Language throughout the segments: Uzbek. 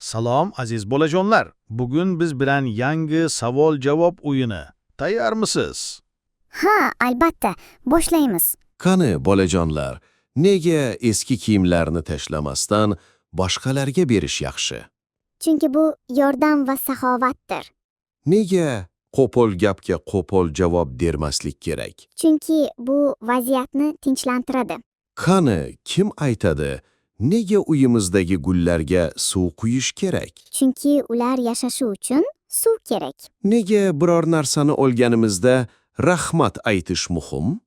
Salom aziz bolajonlar. Bugun biz bilan yangi savol-javob o'yini. Tayyormisiz? Ha, albatta. Boshlaymiz. Qani, bolajonlar, nega eski kiyimlarni tashlamasdan boshqalarga berish yaxshi? Chunki bu yordam va saxovatdir. Nega qo'pol gapga qo'pol javob bermaslik kerak? Chunki bu vaziyatni tinchlantiradi. Qani, kim aytadi, nega uyimizdagi gullarga suv quyish kerak? Chunki ular yashashi uchun suv kerak. Nega biror narsani olganimizda rahmat aytish muhim?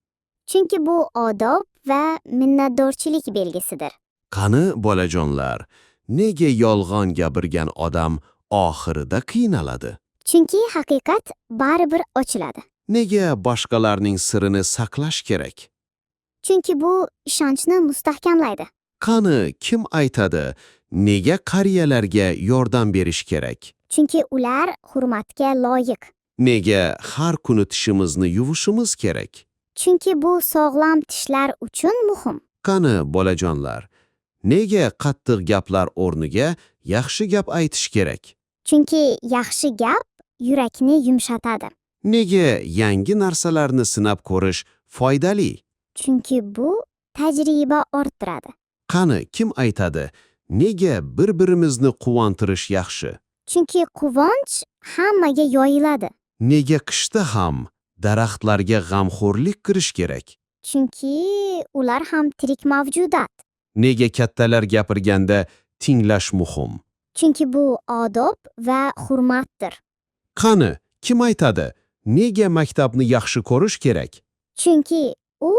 Chunki bu odob va minnatdorchilik belgisidir. Qani, bolajonlar, nega yolg'on gapirgan odam oxirida qiynaladi? Chunki haqiqat baribir ochiladi. Nega boshqalarning sirini saqlash kerak? Chunki bu ishonchni mustahkamlaydi. Qani, kim aytadi, nega qariyalarga yordam berish kerak? Chunki ular hurmatga loyiq. Nega har kuni tishimizni yuvishimiz kerak? Chunki bu sog'lom tishlar uchun muhim. Qani, bolajonlar, nega qattiq gaplar o'rniga yaxshi gap aytish kerak? Chunki yaxshi gap yurakni yumshatadi. Nega yangi narsalarni sinab ko'rish foydali? Chunki bu tajriba orttiradi. Qani, kim aytadi, nega bir-birimizni quvontirish yaxshi? Chunki quvonch hammaga yoyiladi. Nega qishda ham daraxtlarga g'amxo'rlik qilish kerak? Chunki ular ham tirik mavjudot. Nega kattalar gapirganda tinglash muhim? Chunki bu odob va hurmatdir. Qani, kim aytadi, nega maktabni yaxshi ko'rish kerak? Chunki u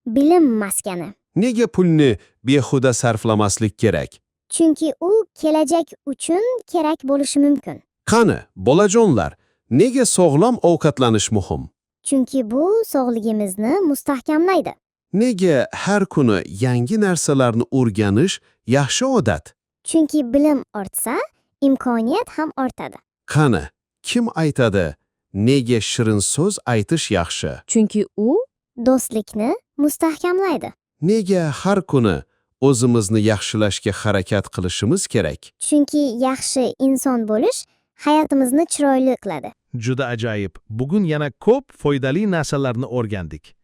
bilim maskani. Nega pulni behuda sarflamaslik kerak? Chunki u kelajak uchun kerak bo'lishi mumkin. Qani, bolajonlar, nega sog'lom ovqatlanish muhim? Chunki bu sog'ligimizni mustahkamlaydi. Nega har kuni yangi narsalarni o'rganish yaxshi odat? Chunki bilim ortsa, imkoniyat ham ortadi. Qani, kim aytadi, nega shirin so'z aytish yaxshi? Chunki u do'stlikni mustahkamlaydi. Nega har kuni o'zimizni yaxshilashga harakat qilishimiz kerak? Chunki yaxshi inson bo'lish hayotimizni chiroyli qiladi. Juda ajoyib. Bugun yana ko'p foydali narsalarni o'rgandik.